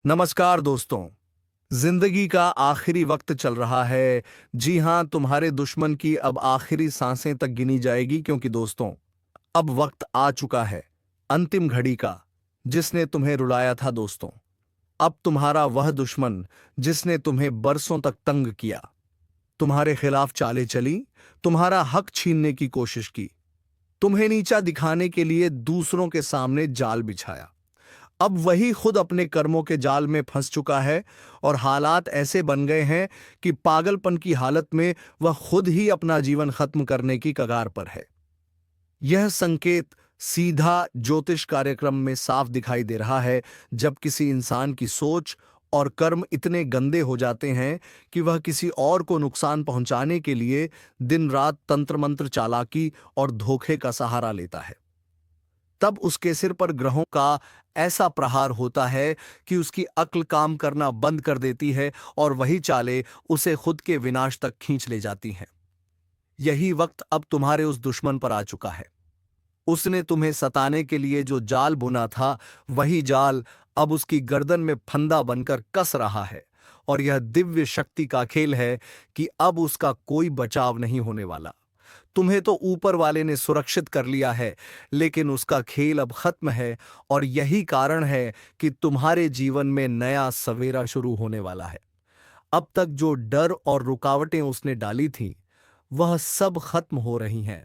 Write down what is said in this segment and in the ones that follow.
नमस्कार दोस्तों। जिंदगी का आखिरी वक्त चल रहा है। जी हां, तुम्हारे दुश्मन की अब आखिरी सांसें तक गिनी जाएगी, क्योंकि दोस्तों अब वक्त आ चुका है अंतिम घड़ी का, जिसने तुम्हें रुलाया था। दोस्तों, अब तुम्हारा वह दुश्मन जिसने तुम्हें बरसों तक तंग किया, तुम्हारे खिलाफ चालें चली, तुम्हारा हक छीनने की कोशिश की, तुम्हें नीचा दिखाने के लिए दूसरों के सामने जाल बिछाया, अब वही खुद अपने कर्मों के जाल में फंस चुका है। और हालात ऐसे बन गए हैं कि पागलपन की हालत में वह खुद ही अपना जीवन खत्म करने की कगार पर है। यह संकेत सीधा ज्योतिष कार्यक्रम में साफ दिखाई दे रहा है, जब किसी इंसान की सोच और कर्म इतने गंदे हो जाते हैं कि वह किसी और को नुकसान पहुंचाने के लिए दिन रात तंत्र मंत्र, चालाकी और धोखे का सहारा लेता है। तब उसके सिर पर ग्रहों का ऐसा प्रहार होता है कि उसकी अक्ल काम करना बंद कर देती है, और वही चालें उसे खुद के विनाश तक खींच ले जाती हैं। यही वक्त अब तुम्हारे उस दुश्मन पर आ चुका है। उसने तुम्हें सताने के लिए जो जाल बुना था, वही जाल अब उसकी गर्दन में फंदा बनकर कस रहा है। और यह दिव्य शक्ति का खेल है कि अब उसका कोई बचाव नहीं होने वाला। तुम्हें तो ऊपर वाले ने सुरक्षित कर लिया है, लेकिन उसका खेल अब खत्म है। और यही कारण है कि तुम्हारे जीवन में नया सवेरा शुरू होने वाला है। अब तक जो डर और रुकावटें उसने डाली थीं, वह सब खत्म हो रही हैं,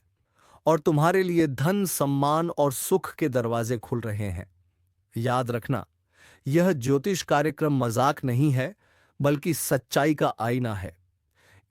और तुम्हारे लिए धन, सम्मान और सुख के दरवाजे खुल रहे हैं। याद रखना, यह ज्योतिष कार्यक्रम मजाक नहीं है, बल्कि सच्चाई का आईना है।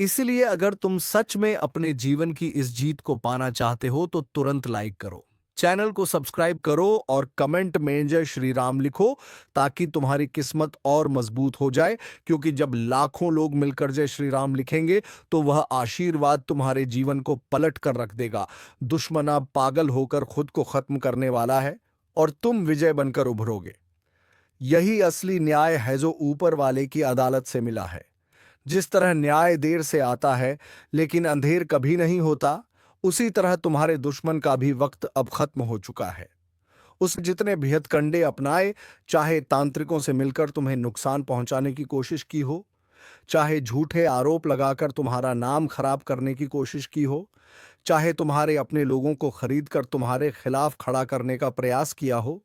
इसलिए अगर तुम सच में अपने जीवन की इस जीत को पाना चाहते हो, तो तुरंत लाइक करो, चैनल को सब्सक्राइब करो और कमेंट में जय श्री राम लिखो, ताकि तुम्हारी किस्मत और मजबूत हो जाए। क्योंकि जब लाखों लोग मिलकर जय श्री राम लिखेंगे, तो वह आशीर्वाद तुम्हारे जीवन को पलट कर रख देगा। दुश्मन अब पागल होकर खुद को खत्म करने वाला है, और तुम विजय बनकर उभरोगे। यही असली न्याय है जो ऊपर वाले की अदालत से मिला है। जिस तरह न्याय देर से आता है, लेकिन अंधेर कभी नहीं होता, उसी तरह तुम्हारे दुश्मन का भी वक्त अब खत्म हो चुका है। उसने जितने भी हथकंडे अपनाए, चाहे तांत्रिकों से मिलकर तुम्हें नुकसान पहुंचाने की कोशिश की हो, चाहे झूठे आरोप लगाकर तुम्हारा नाम खराब करने की कोशिश की हो, चाहे तुम्हारे अपने लोगों को खरीद कर तुम्हारे खिलाफ खड़ा करने का प्रयास किया हो,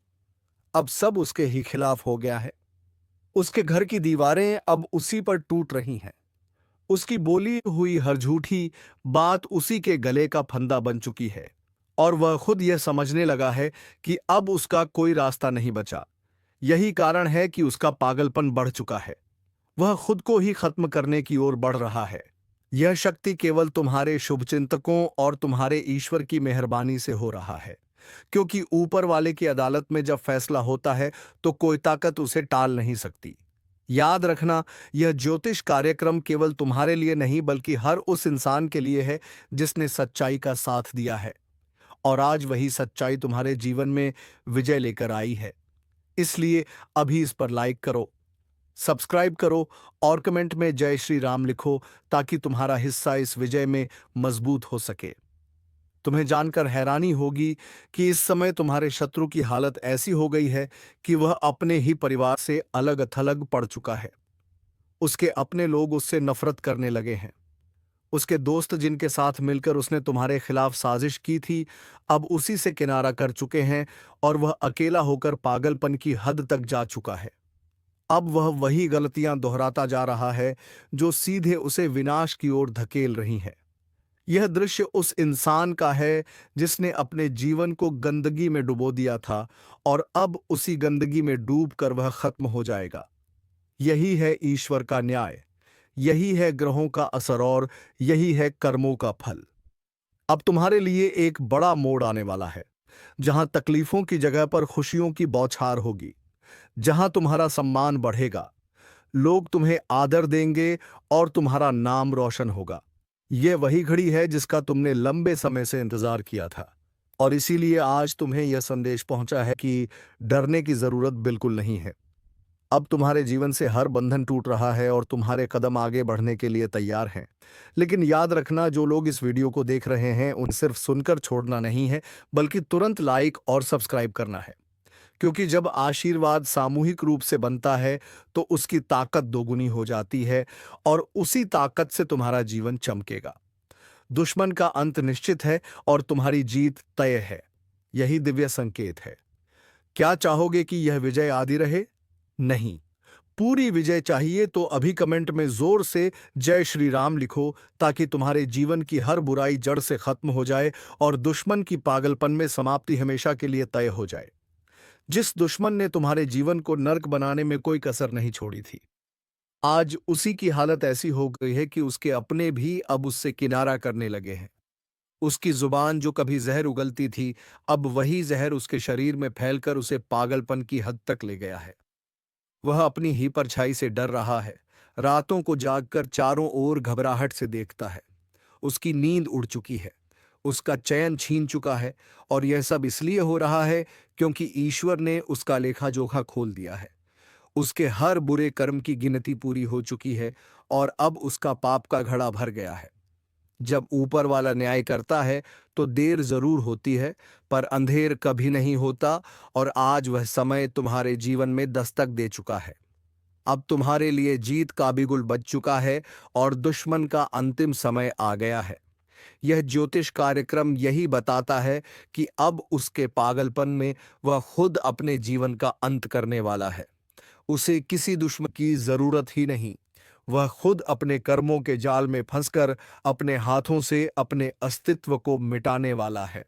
अब सब उसके ही खिलाफ हो गया है। उसके घर की दीवारें अब उसी पर टूट रही हैं। उसकी बोली हुई हर झूठी बात उसी के गले का फंदा बन चुकी है, और वह खुद यह समझने लगा है कि अब उसका कोई रास्ता नहीं बचा। यही कारण है कि उसका पागलपन बढ़ चुका है। वह खुद को ही खत्म करने की ओर बढ़ रहा है। यह शक्ति केवल तुम्हारे शुभचिंतकों और तुम्हारे ईश्वर की मेहरबानी से हो रहा है, क्योंकि ऊपर वाले की अदालत में जब फैसला होता है, तो कोई ताकत उसे टाल नहीं सकती। याद रखना, यह ज्योतिष कार्यक्रम केवल तुम्हारे लिए नहीं, बल्कि हर उस इंसान के लिए है जिसने सच्चाई का साथ दिया है। और आज वही सच्चाई तुम्हारे जीवन में विजय लेकर आई है। इसलिए अभी इस पर लाइक करो, सब्सक्राइब करो और कमेंट में जय श्री राम लिखो, ताकि तुम्हारा हिस्सा इस विजय में मजबूत हो सके। तुम्हें जानकर हैरानी होगी कि इस समय तुम्हारे शत्रु की हालत ऐसी हो गई है कि वह अपने ही परिवार से अलग थलग पड़ चुका है। उसके अपने लोग उससे नफरत करने लगे हैं। उसके दोस्त जिनके साथ मिलकर उसने तुम्हारे खिलाफ साजिश की थी, अब उसी से किनारा कर चुके हैं, और वह अकेला होकर पागलपन की हद तक जा चुका है। अब वह वही गलतियां दोहराता जा रहा है जो सीधे उसे विनाश की ओर धकेल रही हैं। यह दृश्य उस इंसान का है जिसने अपने जीवन को गंदगी में डुबो दिया था, और अब उसी गंदगी में डूबकर वह खत्म हो जाएगा। यही है ईश्वर का न्याय, यही है ग्रहों का असर, और यही है कर्मों का फल। अब तुम्हारे लिए एक बड़ा मोड़ आने वाला है, जहां तकलीफों की जगह पर खुशियों की बौछार होगी, जहां तुम्हारा सम्मान बढ़ेगा, लोग तुम्हें आदर देंगे और तुम्हारा नाम रोशन होगा। यह वही घड़ी है जिसका तुमने लंबे समय से इंतजार किया था, और इसीलिए आज तुम्हें यह संदेश पहुंचा है कि डरने की जरूरत बिल्कुल नहीं है। अब तुम्हारे जीवन से हर बंधन टूट रहा है, और तुम्हारे कदम आगे बढ़ने के लिए तैयार हैं। लेकिन याद रखना, जो लोग इस वीडियो को देख रहे हैं, उन सिर्फ सुनकर छोड़ना नहीं है, बल्कि तुरंत लाइक और सब्सक्राइब करना है। क्योंकि जब आशीर्वाद सामूहिक रूप से बनता है तो उसकी ताकत दोगुनी हो जाती है और उसी ताकत से तुम्हारा जीवन चमकेगा। दुश्मन का अंत निश्चित है और तुम्हारी जीत तय है। यही दिव्य संकेत है। क्या चाहोगे कि यह विजय आदि रहे? नहीं, पूरी विजय चाहिए तो अभी कमेंट में जोर से जय श्री राम लिखो, ताकि तुम्हारे जीवन की हर बुराई जड़ से खत्म हो जाए और दुश्मन की पागलपन में समाप्ति हमेशा के लिए तय हो जाए। जिस दुश्मन ने तुम्हारे जीवन को नर्क बनाने में कोई कसर नहीं छोड़ी थी, आज उसी की हालत ऐसी हो गई है कि उसके अपने भी अब उससे किनारा करने लगे हैं। उसकी जुबान जो कभी जहर उगलती थी, अब वही जहर उसके शरीर में फैलकर उसे पागलपन की हद तक ले गया है। वह अपनी ही परछाई से डर रहा है, रातों को जागकर चारों ओर घबराहट से देखता है। उसकी नींद उड़ चुकी है, उसका चैन छीन चुका है, और यह सब इसलिए हो रहा है क्योंकि ईश्वर ने उसका लेखा जोखा खोल दिया है। उसके हर बुरे कर्म की गिनती पूरी हो चुकी है और अब उसका पाप का घड़ा भर गया है। जब ऊपर वाला न्याय करता है तो देर जरूर होती है, पर अंधेर कभी नहीं होता, और आज वह समय तुम्हारे जीवन में दस्तक दे चुका है। अब तुम्हारे लिए जीत का बिगुल बज चुका है और दुश्मन का अंतिम समय आ गया है। यह ज्योतिष कार्यक्रम यही बताता है कि अब उसके पागलपन में वह खुद अपने जीवन का अंत करने वाला है। उसे किसी दुश्मन की जरूरत ही नहीं। वह खुद अपने कर्मों के जाल में फंसकर अपने हाथों से अपने अस्तित्व को मिटाने वाला है।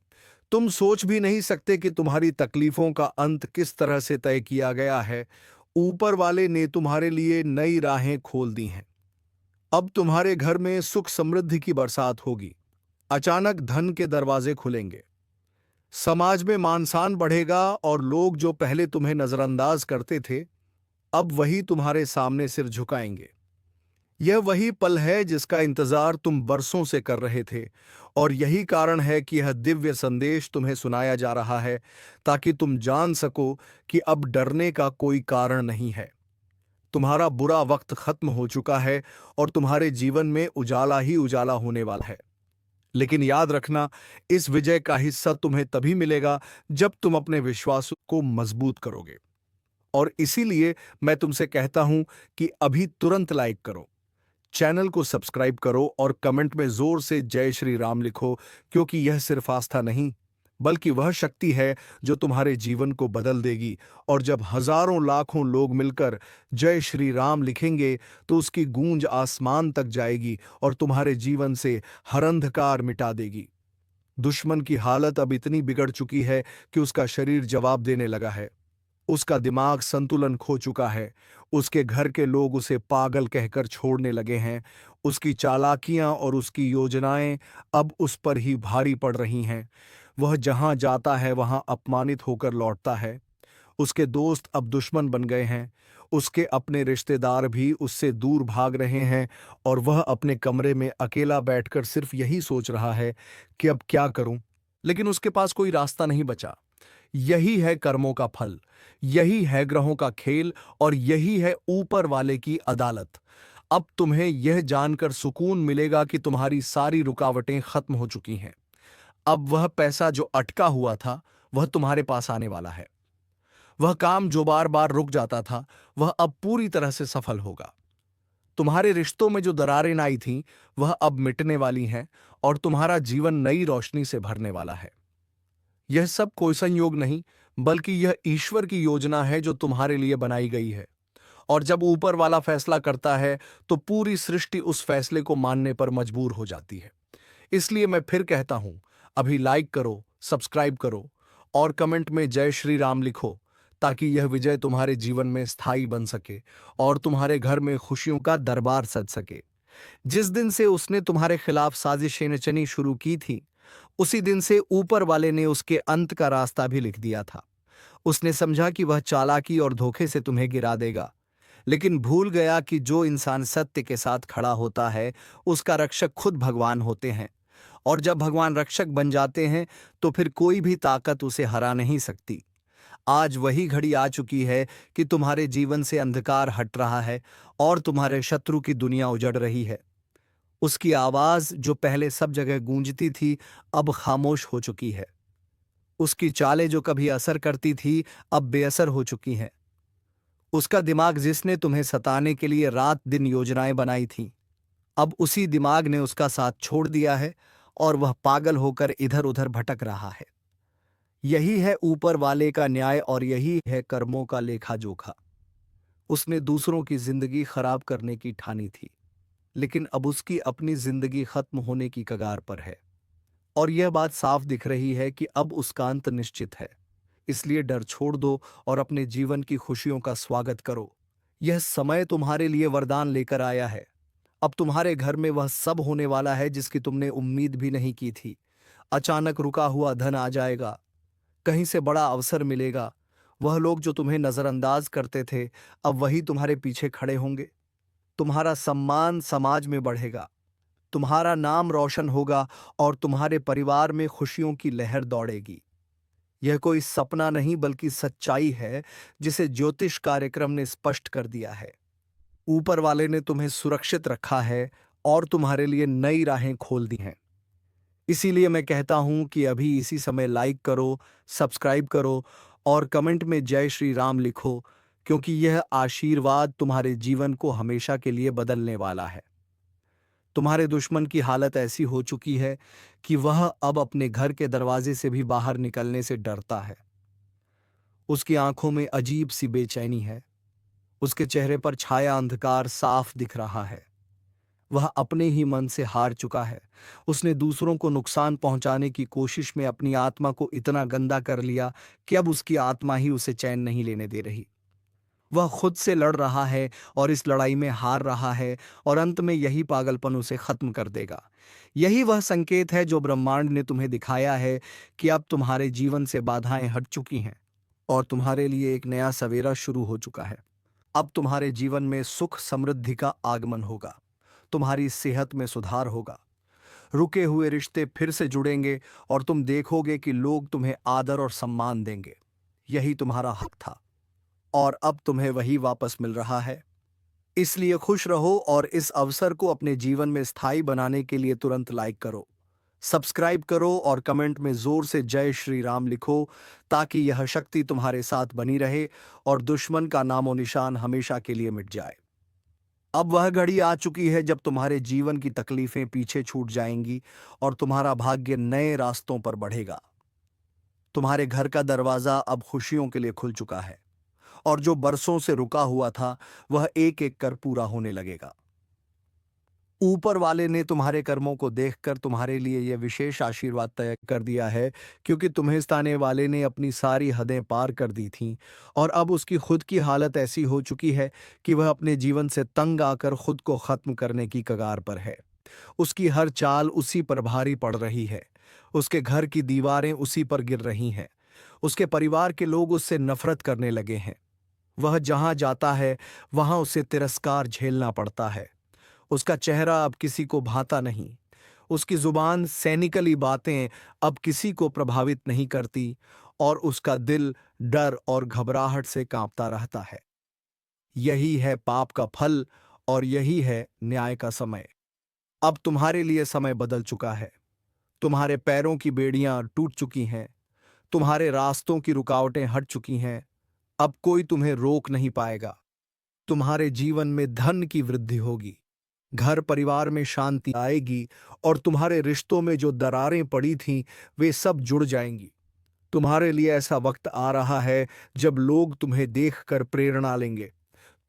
तुम सोच भी नहीं सकते कि तुम्हारी तकलीफों का अंत किस तरह से तय किया गया है। ऊपर वाले ने तुम्हारे लिए नई राहें खोल दी हैं। अब तुम्हारे घर में सुख समृद्धि की बरसात होगी। अचानक धन के दरवाजे खुलेंगे। समाज में मान सम्मान बढ़ेगा और लोग जो पहले तुम्हें नजरअंदाज करते थे, अब वही तुम्हारे सामने सिर झुकाएंगे। यह वही पल है जिसका इंतजार तुम बरसों से कर रहे थे, और यही कारण है कि यह दिव्य संदेश तुम्हें सुनाया जा रहा है, ताकि तुम जान सको कि अब डरने का कोई कारण नहीं है। तुम्हारा बुरा वक्त खत्म हो चुका है और तुम्हारे जीवन में उजाला ही उजाला होने वाला है। लेकिन याद रखना, इस विजय का हिस्सा तुम्हें तभी मिलेगा जब तुम अपने विश्वास को मजबूत करोगे। और इसीलिए मैं तुमसे कहता हूं कि अभी तुरंत लाइक करो, चैनल को सब्सक्राइब करो और कमेंट में जोर से जय श्री राम लिखो, क्योंकि यह सिर्फ आस्था नहीं, बल्कि वह शक्ति है जो तुम्हारे जीवन को बदल देगी। और जब हजारों लाखों लोग मिलकर जय श्री राम लिखेंगे तो उसकी गूंज आसमान तक जाएगी और तुम्हारे जीवन से हर अंधकार मिटा देगी। दुश्मन की हालत अब इतनी बिगड़ चुकी है कि उसका शरीर जवाब देने लगा है। उसका दिमाग संतुलन खो चुका है। उसके घर के लोग उसे पागल कहकर छोड़ने लगे हैं। उसकी चालाकियां और उसकी योजनाएं अब उस पर ही भारी पड़ रही हैं। वह जहां जाता है वहां अपमानित होकर लौटता है। उसके दोस्त अब दुश्मन बन गए हैं। उसके अपने रिश्तेदार भी उससे दूर भाग रहे हैं और वह अपने कमरे में अकेला बैठकर सिर्फ यही सोच रहा है कि अब क्या करूं। लेकिन उसके पास कोई रास्ता नहीं बचा। यही है कर्मों का फल, यही है ग्रहों का खेल, और यही है ऊपर वाले की अदालत। अब तुम्हें यह जानकर सुकून मिलेगा कि तुम्हारी सारी रुकावटें खत्म हो चुकी हैं। अब वह पैसा जो अटका हुआ था वह तुम्हारे पास आने वाला है। वह काम जो बार बार रुक जाता था वह अब पूरी तरह से सफल होगा। तुम्हारे रिश्तों में जो दरारें आई थीं वह अब मिटने वाली हैं और तुम्हारा जीवन नई रोशनी से भरने वाला है। यह सब कोई संयोग नहीं, बल्कि यह ईश्वर की योजना है जो तुम्हारे लिए बनाई गई है। और जब ऊपर वाला फैसला करता है तो पूरी सृष्टि उस फैसले को मानने पर मजबूर हो जाती है। इसलिए मैं फिर कहता हूं, अभी लाइक करो, सब्सक्राइब करो और कमेंट में जय श्री राम लिखो, ताकि यह विजय तुम्हारे जीवन में स्थायी बन सके और तुम्हारे घर में खुशियों का दरबार सज सके। जिस दिन से उसने तुम्हारे खिलाफ साजिशें रचनी शुरू की थी, उसी दिन से ऊपर वाले ने उसके अंत का रास्ता भी लिख दिया था। उसने समझा कि वह चालाकी और धोखे से तुम्हें गिरा देगा, लेकिन भूल गया कि जो इंसान सत्य के साथ खड़ा होता है उसका रक्षक खुद भगवान होते हैं। और जब भगवान रक्षक बन जाते हैं तो फिर कोई भी ताकत उसे हरा नहीं सकती। आज वही घड़ी आ चुकी है कि तुम्हारे जीवन से अंधकार हट रहा है और तुम्हारे शत्रु की दुनिया उजड़ रही है। उसकी आवाज जो पहले सब जगह गूंजती थी अब खामोश हो चुकी है। उसकी चालें जो कभी असर करती थी अब बेअसर हो चुकी हैं। उसका दिमाग जिसने तुम्हें सताने के लिए रात दिन योजनाएं बनाई थीं, अब उसी दिमाग ने उसका साथ छोड़ दिया है और वह पागल होकर इधर उधर भटक रहा है। यही है ऊपर वाले का न्याय और यही है कर्मों का लेखा जोखा। उसने दूसरों की जिंदगी खराब करने की ठानी थी, लेकिन अब उसकी अपनी जिंदगी खत्म होने की कगार पर है। और यह बात साफ दिख रही है कि अब उसका अंत निश्चित है। इसलिए डर छोड़ दो और अपने जीवन की खुशियों का स्वागत करो। यह समय तुम्हारे लिए वरदान लेकर आया है। अब तुम्हारे घर में वह सब होने वाला है जिसकी तुमने उम्मीद भी नहीं की थी। अचानक रुका हुआ धन आ जाएगा, कहीं से बड़ा अवसर मिलेगा। वह लोग जो तुम्हें नजरअंदाज करते थे अब वही तुम्हारे पीछे खड़े होंगे। तुम्हारा सम्मान समाज में बढ़ेगा, तुम्हारा नाम रोशन होगा और तुम्हारे परिवार में खुशियों की लहर दौड़ेगी। यह कोई सपना नहीं बल्कि सच्चाई है जिसे ज्योतिष कार्यक्रम ने स्पष्ट कर दिया है। ऊपर वाले ने तुम्हें सुरक्षित रखा है और तुम्हारे लिए नई राहें खोल दी हैं। इसीलिए मैं कहता हूं कि अभी इसी समय लाइक करो, सब्सक्राइब करो और कमेंट में जय श्री राम लिखो, क्योंकि यह आशीर्वाद तुम्हारे जीवन को हमेशा के लिए बदलने वाला है। तुम्हारे दुश्मन की हालत ऐसी हो चुकी है कि वह अब अपने घर के दरवाजे से भी बाहर निकलने से डरता है। उसकी आंखों में अजीब सी बेचैनी है, उसके चेहरे पर छाया अंधकार साफ दिख रहा है। वह अपने ही मन से हार चुका है। उसने दूसरों को नुकसान पहुंचाने की कोशिश में अपनी आत्मा को इतना गंदा कर लिया कि अब उसकी आत्मा ही उसे चैन नहीं लेने दे रही। वह खुद से लड़ रहा है और इस लड़ाई में हार रहा है और अंत में यही पागलपन उसे खत्म कर देगा। यही वह संकेत है जो ब्रह्मांड ने तुम्हें दिखाया है कि अब तुम्हारे जीवन से बाधाएं हट चुकी हैं और तुम्हारे लिए एक नया सवेरा शुरू हो चुका है। अब तुम्हारे जीवन में सुख समृद्धि का आगमन होगा, तुम्हारी सेहत में सुधार होगा, रुके हुए रिश्ते फिर से जुड़ेंगे और तुम देखोगे कि लोग तुम्हें आदर और सम्मान देंगे। यही तुम्हारा हक था और अब तुम्हें वही वापस मिल रहा है। इसलिए खुश रहो और इस अवसर को अपने जीवन में स्थायी बनाने के लिए तुरंत लाइक करो, सब्सक्राइब करो और कमेंट में जोर से जय श्री राम लिखो, ताकि यह शक्ति तुम्हारे साथ बनी रहे और दुश्मन का नामो निशान हमेशा के लिए मिट जाए। अब वह घड़ी आ चुकी है जब तुम्हारे जीवन की तकलीफें पीछे छूट जाएंगी और तुम्हारा भाग्य नए रास्तों पर बढ़ेगा। तुम्हारे घर का दरवाजा अब खुशियों के लिए खुल चुका है और जो बरसों से रुका हुआ था वह एक एक कर पूरा होने लगेगा। ऊपर वाले ने तुम्हारे कर्मों को देखकर तुम्हारे लिए यह विशेष आशीर्वाद तय कर दिया है, क्योंकि तुम्हें सताने वाले ने अपनी सारी हदें पार कर दी थीं और अब उसकी खुद की हालत ऐसी हो चुकी है कि वह अपने जीवन से तंग आकर खुद को खत्म करने की कगार पर है। उसकी हर चाल उसी पर भारी पड़ रही है, उसके घर की दीवारें उसी पर गिर रही हैं, उसके परिवार के लोग उससे नफरत करने लगे हैं। वह जहां जाता है वहां उसे तिरस्कार झेलना पड़ता है। उसका चेहरा अब किसी को भाता नहीं, उसकी जुबान सैनिकली बातें अब किसी को प्रभावित नहीं करती और उसका दिल डर और घबराहट से कांपता रहता है। यही है पाप का फल और यही है न्याय का समय। अब तुम्हारे लिए समय बदल चुका है। तुम्हारे पैरों की बेड़ियां टूट चुकी हैं, तुम्हारे रास्तों की रुकावटें हट चुकी हैं। अब कोई तुम्हें रोक नहीं पाएगा। तुम्हारे जीवन में धन की वृद्धि होगी, घर परिवार में शांति आएगी और तुम्हारे रिश्तों में जो दरारें पड़ी थीं वे सब जुड़ जाएंगी। तुम्हारे लिए ऐसा वक्त आ रहा है जब लोग तुम्हें देखकर प्रेरणा लेंगे,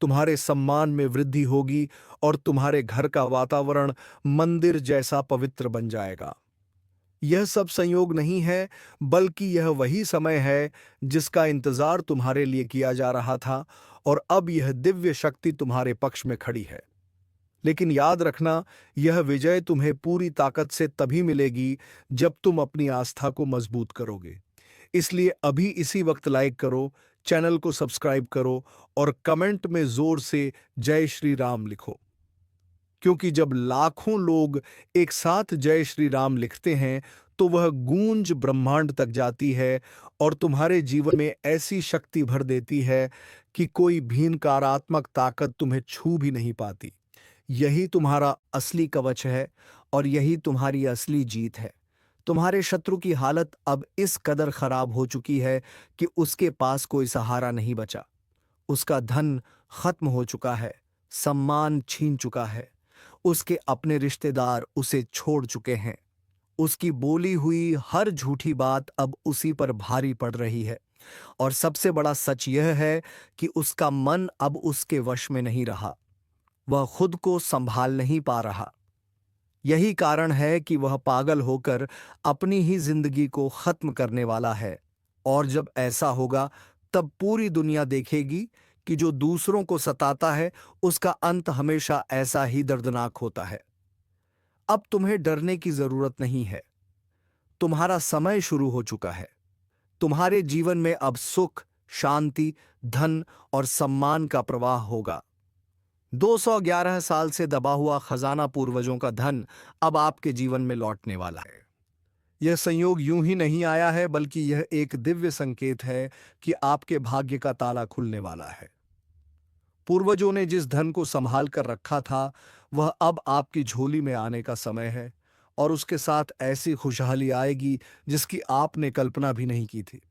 तुम्हारे सम्मान में वृद्धि होगी और तुम्हारे घर का वातावरण मंदिर जैसा पवित्र बन जाएगा। यह सब संयोग नहीं है, बल्कि यह वही समय है जिसका इंतजार तुम्हारे लिए किया जा रहा था और अब यह दिव्य शक्ति तुम्हारे पक्ष में खड़ी है। लेकिन याद रखना, यह विजय तुम्हें पूरी ताकत से तभी मिलेगी जब तुम अपनी आस्था को मजबूत करोगे। इसलिए अभी इसी वक्त लाइक करो, चैनल को सब्सक्राइब करो और कमेंट में जोर से जय श्री राम लिखो, क्योंकि जब लाखों लोग एक साथ जय श्री राम लिखते हैं तो वह गूंज ब्रह्मांड तक जाती है और तुम्हारे जीवन में ऐसी शक्ति भर देती है कि कोई भी नकारात्मक ताकत तुम्हें छू भी नहीं पाती। यही तुम्हारा असली कवच है और यही तुम्हारी असली जीत है। तुम्हारे शत्रु की हालत अब इस कदर खराब हो चुकी है कि उसके पास कोई सहारा नहीं बचा। उसका धन खत्म हो चुका है, सम्मान छीन चुका है, उसके अपने रिश्तेदार उसे छोड़ चुके हैं। उसकी बोली हुई हर झूठी बात अब उसी पर भारी पड़ रही है। और सबसे बड़ा सच यह है कि उसका मन अब उसके वश में नहीं रहा। वह खुद को संभाल नहीं पा रहा। यही कारण है कि वह पागल होकर अपनी ही जिंदगी को खत्म करने वाला है। और जब ऐसा होगा तब पूरी दुनिया देखेगी कि जो दूसरों को सताता है उसका अंत हमेशा ऐसा ही दर्दनाक होता है। अब तुम्हें डरने की जरूरत नहीं है। तुम्हारा समय शुरू हो चुका है। तुम्हारे जीवन में अब सुख, शांति, धन और सम्मान का प्रवाह होगा। 211 साल से दबा हुआ खजाना पूर्वजों का धन अब आपके जीवन में लौटने वाला है। यह संयोग यूं ही नहीं आया है, बल्कि यह एक दिव्य संकेत है कि आपके भाग्य का ताला खुलने वाला है। पूर्वजों ने जिस धन को संभाल कर रखा था, वह अब आपकी झोली में आने का समय है। और उसके साथ ऐसी खुशहाली आएगी जिसकी आपने कल्पना भी नहीं की थी।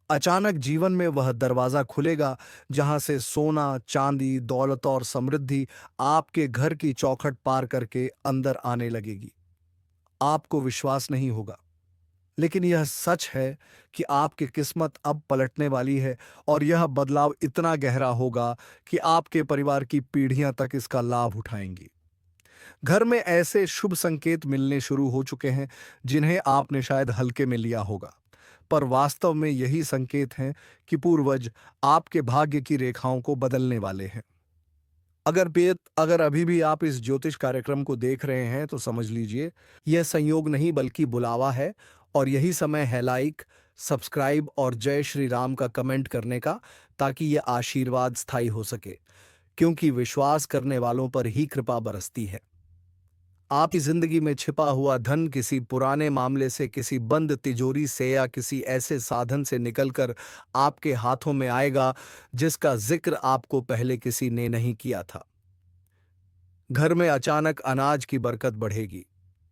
अचानक जीवन में वह दरवाजा खुलेगा जहां से सोना, चांदी, दौलत और समृद्धि आपके घर की चौखट पार करके अंदर आने लगेगी। आपको विश्वास नहीं होगा, लेकिन यह सच है कि आपकी किस्मत अब पलटने वाली है। और यह बदलाव इतना गहरा होगा कि आपके परिवार की पीढ़ियां तक इसका लाभ उठाएंगी। घर में ऐसे शुभ संकेत मिलने शुरू हो चुके हैं जिन्हें आपने शायद हल्के में लिया होगा, पर वास्तव में यही संकेत हैं कि पूर्वज आपके भाग्य की रेखाओं को बदलने वाले हैं। अगर अभी भी आप इस ज्योतिष कार्यक्रम को देख रहे हैं तो समझ लीजिए यह संयोग नहीं बल्कि बुलावा है। और यही समय है लाइक, सब्सक्राइब और जय श्री राम का कमेंट करने का, ताकि यह आशीर्वाद स्थायी हो सके। क्योंकि विश्वास करने वालों पर ही कृपा बरसती है। आपकी जिंदगी में छिपा हुआ धन किसी पुराने मामले से, किसी बंद तिजोरी से या किसी ऐसे साधन से निकलकर आपके हाथों में आएगा जिसका जिक्र आपको पहले किसी ने नहीं किया था। घर में अचानक अनाज की बरकत बढ़ेगी,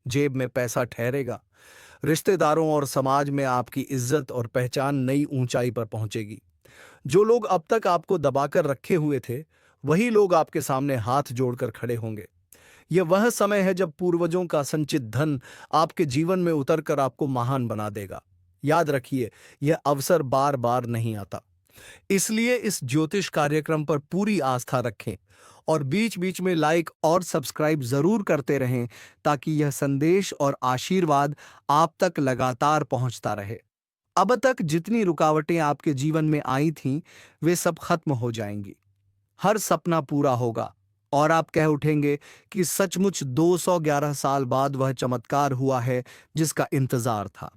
जेब में पैसा ठहरेगा, रिश्तेदारों और समाज में आपकी इज्जत और पहचान नई ऊंचाई पर पहुंचेगी। जो लोग अब तक आपको दबाकर रखे हुए थे, वही लोग आपके सामने हाथ जोड़कर खड़े होंगे। यह वह समय है जब पूर्वजों का संचित धन आपके जीवन में उतरकर आपको महान बना देगा। याद रखिए, यह अवसर बार बार नहीं आता। इसलिए इस ज्योतिष कार्यक्रम पर पूरी आस्था रखें और बीच बीच में लाइक और सब्सक्राइब जरूर करते रहें, ताकि यह संदेश और आशीर्वाद आप तक लगातार पहुंचता रहे। अब तक जितनी रुकावटें आपके जीवन में आई थीं, वे सब खत्म हो जाएंगी। हर सपना पूरा होगा और आप कह उठेंगे कि सचमुच 211 साल बाद वह चमत्कार हुआ है जिसका इंतजार था।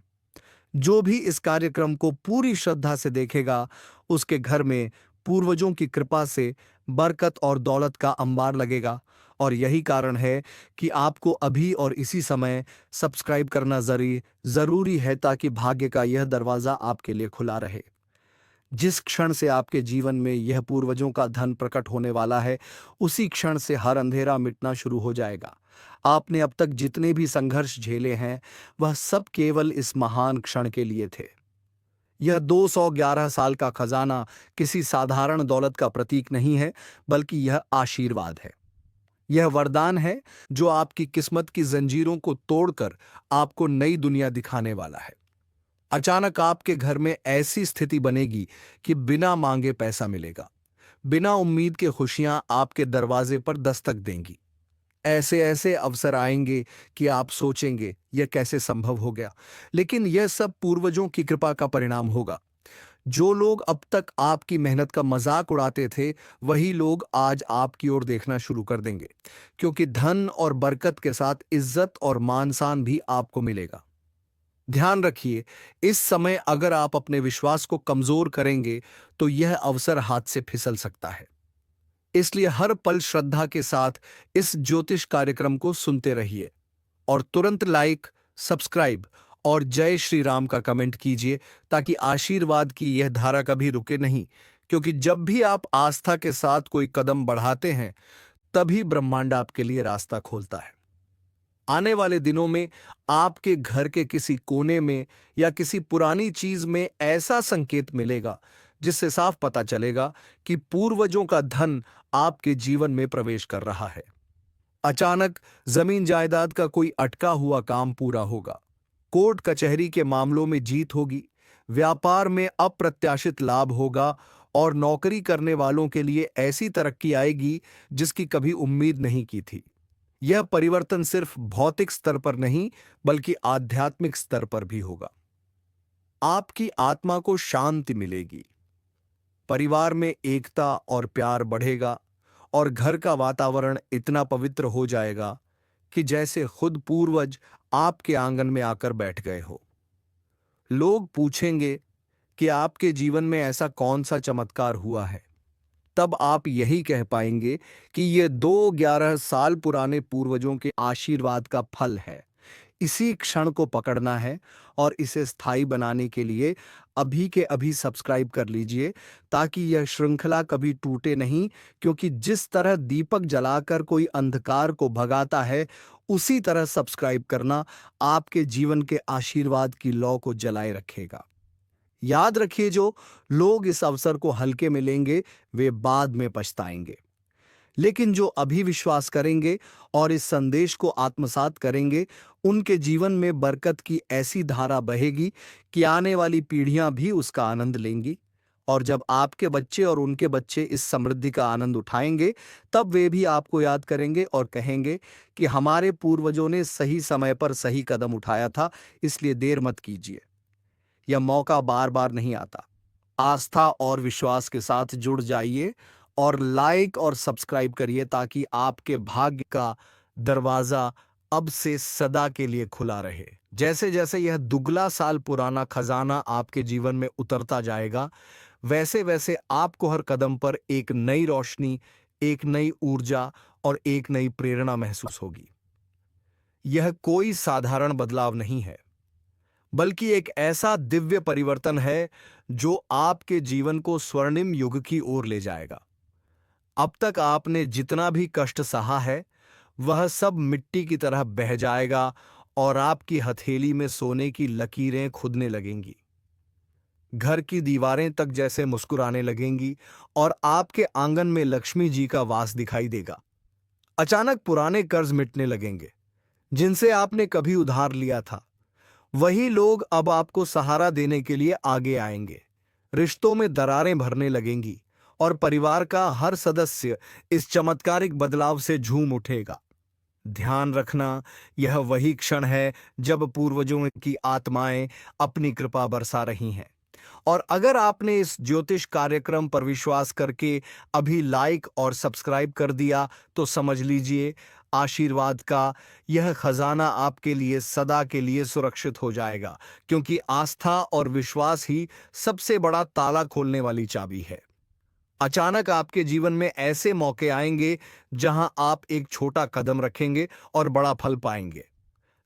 जो भी इस कार्यक्रम को पूरी श्रद्धा से देखेगा, उसके घर में पूर्वजों की कृपा से बरकत और दौलत का अंबार लगेगा। और यही कारण है कि आपको अभी और इसी समय सब्सक्राइब करना जरूरी है, ताकि भाग्य का यह दरवाजा आपके लिए खुला रहे। जिस क्षण से आपके जीवन में यह पूर्वजों का धन प्रकट होने वाला है, उसी क्षण से हर अंधेरा मिटना शुरू हो जाएगा। आपने अब तक जितने भी संघर्ष झेले हैं, वह सब केवल इस महान क्षण के लिए थे। यह 211 साल का खजाना किसी साधारण दौलत का प्रतीक नहीं है, बल्कि यह आशीर्वाद है। यह वरदान है जो आपकी किस्मत की जंजीरों को तोड़कर आपको नई दुनिया दिखाने वाला है। अचानक आपके घर में ऐसी स्थिति बनेगी कि बिना मांगे पैसा मिलेगा। बिना उम्मीद के खुशियां आपके दरवाजे पर दस्तक देंगी। ऐसे ऐसे अवसर आएंगे कि आप सोचेंगे यह कैसे संभव हो गया, लेकिन यह सब पूर्वजों की कृपा का परिणाम होगा। जो लोग अब तक आपकी मेहनत का मजाक उड़ाते थे, वही लोग आज आपकी ओर देखना शुरू कर देंगे, क्योंकि धन और बरकत के साथ इज्जत और मान सम्मान भी आपको मिलेगा। ध्यान रखिए, इस समय अगर आप अपने विश्वास को कमजोर करेंगे तो यह अवसर हाथ से फिसल सकता है। इसलिए हर पल श्रद्धा के साथ इस ज्योतिष कार्यक्रम को सुनते रहिए और तुरंत लाइक, सब्सक्राइब और जय श्री राम का कमेंट कीजिए, ताकि आशीर्वाद की यह धारा कभी रुके नहीं। क्योंकि जब भी आप आस्था के साथ कोई कदम बढ़ाते हैं, तभी ब्रह्मांड आपके लिए रास्ता खोलता है। आने वाले दिनों में आपके घर के किसी कोने में या किसी पुरानी चीज में ऐसा संकेत मिलेगा जिससे साफ पता चलेगा कि पूर्वजों का धन आपके जीवन में प्रवेश कर रहा है। अचानक जमीन जायदाद का कोई अटका हुआ काम पूरा होगा, कोर्ट कचहरी के मामलों में जीत होगी, व्यापार में अप्रत्याशित लाभ होगा और नौकरी करने वालों के लिए ऐसी तरक्की आएगी जिसकी कभी उम्मीद नहीं की थी। यह परिवर्तन सिर्फ भौतिक स्तर पर नहीं बल्कि आध्यात्मिक स्तर पर भी होगा। आपकी आत्मा को शांति मिलेगी, परिवार में एकता और प्यार बढ़ेगा और घर का वातावरण इतना पवित्र हो जाएगा कि जैसे खुद पूर्वज आपके आंगन में आकर बैठ गए हो। लोग पूछेंगे कि आपके जीवन में ऐसा कौन सा चमत्कार हुआ है। तब आप यही कह पाएंगे कि यह 2-11 साल पुराने पूर्वजों के आशीर्वाद का फल है। इसी क्षण को पकड़ना है और इसे स्थायी बनाने के लिए अभी के अभी सब्सक्राइब कर लीजिए ताकि यह श्रृंखला कभी टूटे नहीं, क्योंकि जिस तरह दीपक जलाकर कोई अंधकार को भगाता है, उसी तरह सब्सक्राइब करना आपके जीवन के आशीर्वाद की लौ को जलाए रखेगा। याद रखिए, जो लोग इस अवसर को हल्के में लेंगे वे बाद में पछताएंगे, लेकिन जो अभी विश्वास करेंगे और इस संदेश को आत्मसात करेंगे, उनके जीवन में बरकत की ऐसी धारा बहेगी कि आने वाली पीढ़ियां भी उसका आनंद लेंगी। और जब आपके बच्चे और उनके बच्चे इस समृद्धि का आनंद उठाएंगे, तब वे भी आपको याद करेंगे और कहेंगे कि हमारे पूर्वजों ने सही समय पर सही कदम उठाया था, इसलिए देर मत कीजिए। यह मौका बार बार नहीं आता। आस्था और विश्वास के साथ जुड़ जाइए और लाइक और सब्सक्राइब करिए ताकि आपके भाग्य का दरवाजा अब से सदा के लिए खुला रहे। जैसे जैसे यह दुगला साल पुराना खजाना आपके जीवन में उतरता जाएगा, वैसे वैसे आपको हर कदम पर एक नई रोशनी, एक नई ऊर्जा और एक नई प्रेरणा महसूस होगी। यह कोई साधारण बदलाव नहीं है, बल्कि एक ऐसा दिव्य परिवर्तन है जो आपके जीवन को स्वर्णिम युग की ओर ले जाएगा। अब तक आपने जितना भी कष्ट सहा है, वह सब मिट्टी की तरह बह जाएगा और आपकी हथेली में सोने की लकीरें खुदने लगेंगी। घर की दीवारें तक जैसे मुस्कुराने लगेंगी और आपके आंगन में लक्ष्मी जी का वास दिखाई देगा। अचानक पुराने कर्ज मिटने लगेंगे जिनसे आपने कभी उधार लिया था। वही लोग अब आपको सहारा देने के लिए आगे आएंगे। रिश्तों में दरारें भरने लगेंगी और परिवार का हर सदस्य इस चमत्कारिक बदलाव से झूम उठेगा। ध्यान रखना, यह वही क्षण है जब पूर्वजों की आत्माएं अपनी कृपा बरसा रही हैं। और अगर आपने इस ज्योतिष कार्यक्रम पर विश्वास करके अभी लाइक और सब्सक्राइब कर दिया, तो समझ लीजिए आशीर्वाद का यह खजाना आपके लिए सदा के लिए सुरक्षित हो जाएगा, क्योंकि आस्था और विश्वास ही सबसे बड़ा ताला खोलने वाली चाबी है। अचानक आपके जीवन में ऐसे मौके आएंगे जहां आप एक छोटा कदम रखेंगे और बड़ा फल पाएंगे।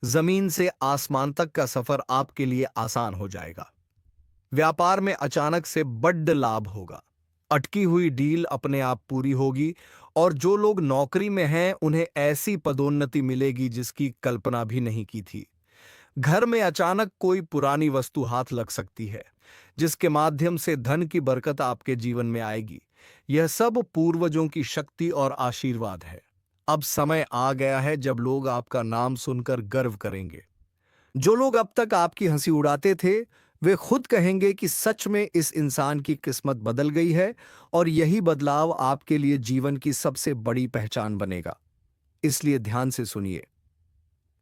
जमीन से आसमान तक का सफर आपके लिए आसान हो जाएगा। व्यापार में अचानक से बड़ लाभ होगा। अटकी हुई डील अपने आप पूरी होगी और जो लोग नौकरी में हैं उन्हें ऐसी पदोन्नति मिलेगी जिसकी कल्पना भी नहीं की थी। घर में अचानक कोई पुरानी वस्तु हाथ लग सकती है जिसके माध्यम से धन की बरकत आपके जीवन में आएगी। यह सब पूर्वजों की शक्ति और आशीर्वाद है। अब समय आ गया है जब लोग आपका नाम सुनकर गर्व करेंगे। जो लोग अब तक आपकी हंसी उड़ाते थे, वे खुद कहेंगे कि सच में इस इंसान की किस्मत बदल गई है और यही बदलाव आपके लिए जीवन की सबसे बड़ी पहचान बनेगा। इसलिए ध्यान से सुनिए।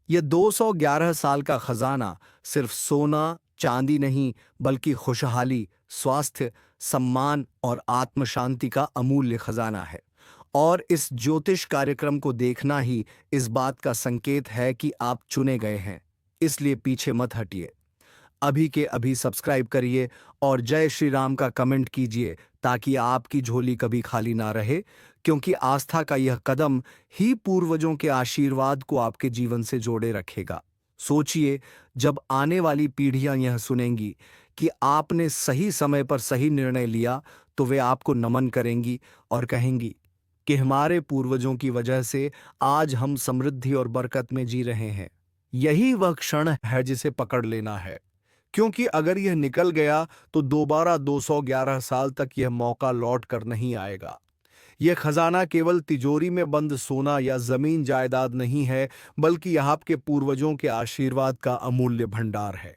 यह 211 साल का खजाना सिर्फ सोना चांदी नहीं, बल्कि खुशहाली, स्वास्थ्य, सम्मान और आत्म शांति का अमूल्य खजाना है। और इस ज्योतिष कार्यक्रम को देखना ही इस बात का संकेत है कि आप चुने गए हैं। इसलिए पीछे मत हटिए, अभी के अभी सब्सक्राइब करिए और जय श्री राम का कमेंट कीजिए ताकि आपकी झोली कभी खाली ना रहे, क्योंकि आस्था का यह कदम ही पूर्वजों के आशीर्वाद को आपके जीवन से जोड़े रखेगा। सोचिए, जब आने वाली पीढ़ियां यह सुनेंगी कि आपने सही समय पर सही निर्णय लिया, तो वे आपको नमन करेंगी और कहेंगी, कि हमारे पूर्वजों की वजह से आज हम समृद्धि और बरकत में जी रहे हैं। यही वह क्षण है जिसे पकड़ लेना है, क्योंकि अगर यह निकल गया तो दोबारा 211 साल तक यह मौका लौट कर नहीं आएगा। यह खजाना केवल तिजोरी में बंद सोना या जमीन जायदाद नहीं है, बल्कि यह आपके पूर्वजों के आशीर्वाद का अमूल्य भंडार है।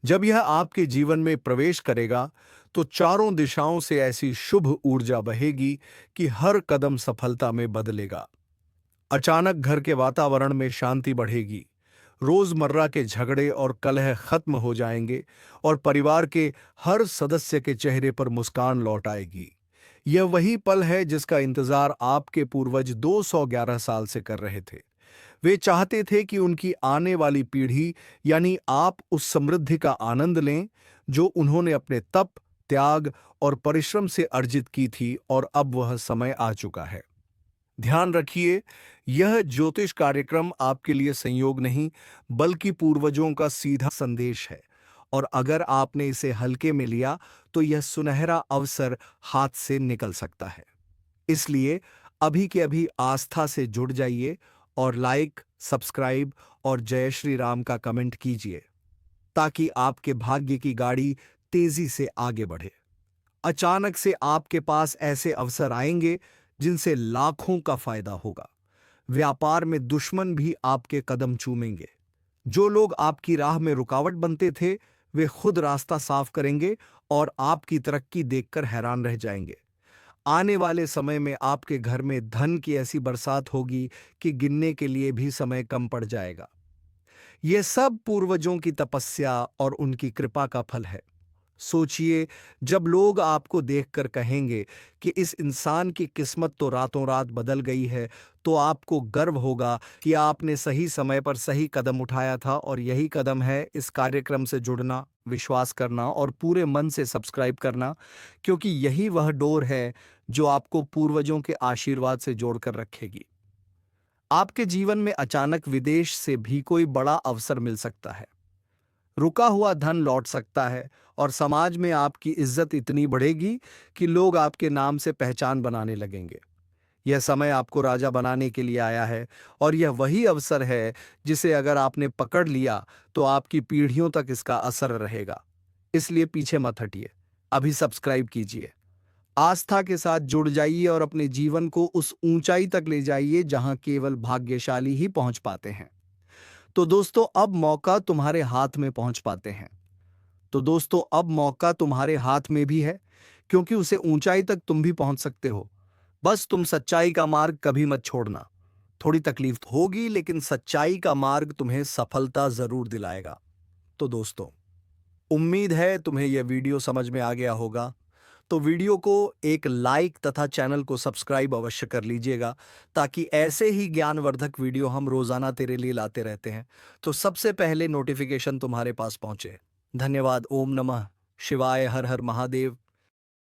जब यह आपके जीवन में प्रवेश करेगा तो चारों दिशाओं से ऐसी शुभ ऊर्जा बहेगी कि हर कदम सफलता में बदलेगा। अचानक घर के वातावरण में शांति बढ़ेगी, रोजमर्रा के झगड़े और कलह खत्म हो जाएंगे और परिवार के हर सदस्य के चेहरे पर मुस्कान लौट आएगी। यह वही पल है जिसका इंतजार आपके पूर्वज 211 साल से कर रहे थे। वे चाहते थे कि उनकी आने वाली पीढ़ी यानी आप उस समृद्धि का आनंद लें जो उन्होंने अपने तप, त्याग और परिश्रम से अर्जित की थी, और अब वह समय आ चुका है। ध्यान रखिए, यह ज्योतिष कार्यक्रम आपके लिए संयोग नहीं, बल्कि पूर्वजों का सीधा संदेश है, और अगर आपने इसे हल्के में लिया तो यह सुनहरा अवसर हाथ से निकल सकता है। इसलिए अभी के अभी आस्था से जुड़ जाइए और लाइक, सब्सक्राइब और जय श्री राम का कमेंट कीजिए, ताकि आपके भाग्य की गाड़ी तेजी से आगे बढ़े। अचानक से आपके पास ऐसे अवसर आएंगे जिनसे लाखों का फायदा होगा। व्यापार में दुश्मन भी आपके कदम चूमेंगे। जो लोग आपकी राह में रुकावट बनते थे, वे खुद रास्ता साफ करेंगे और आपकी तरक्की देखकर हैरान रह जाएंगे। आने वाले समय में आपके घर में धन की ऐसी बरसात होगी कि गिनने के लिए भी समय कम पड़ जाएगा। यह सब पूर्वजों की तपस्या और उनकी कृपा का फल है। सोचिए, जब लोग आपको देखकर कहेंगे कि इस इंसान की किस्मत तो रातों रात बदल गई है, तो आपको गर्व होगा कि आपने सही समय पर सही कदम उठाया था। और यही कदम है इस कार्यक्रम से जुड़ना, विश्वास करना और पूरे मन से सब्सक्राइब करना, क्योंकि यही वह डोर है जो आपको पूर्वजों के आशीर्वाद से जोड़कर रखेगी। आपके जीवन में अचानक विदेश से भी कोई बड़ा अवसर मिल सकता है। रुका हुआ धन लौट सकता है और समाज में आपकी इज्जत इतनी बढ़ेगी कि लोग आपके नाम से पहचान बनाने लगेंगे। यह समय आपको राजा बनाने के लिए आया है, और यह वही अवसर है जिसे अगर आपने पकड़ लिया तो आपकी पीढ़ियों तक इसका असर रहेगा। इसलिए पीछे मत हटिए, अभी सब्सक्राइब कीजिए, आस्था के साथ जुड़ जाइए और अपने जीवन को उस ऊंचाई तक ले जाइए जहां केवल भाग्यशाली ही पहुंच पाते हैं। तो दोस्तों, अब मौका तुम्हारे हाथ में पहुंच पाते हैं। तो दोस्तों, अब मौका तुम्हारे हाथ में भी है, क्योंकि उसे ऊंचाई तक तुम भी पहुंच सकते हो। बस तुम सच्चाई का मार्ग कभी मत छोड़ना। थोड़ी तकलीफ होगी, लेकिन सच्चाई का मार्ग तुम्हें सफलता जरूर दिलाएगा। तो दोस्तों, उम्मीद है तुम्हें यह वीडियो समझ में आ गया होगा। तो वीडियो को एक लाइक तथा चैनल को सब्सक्राइब अवश्य कर लीजिएगा, ताकि ऐसे ही ज्ञानवर्धक वीडियो हम रोजाना तेरे लिए लाते रहते हैं, तो सबसे पहले नोटिफिकेशन तुम्हारे पास पहुंचे। धन्यवाद। ओम नमः शिवाय। हर हर महादेव।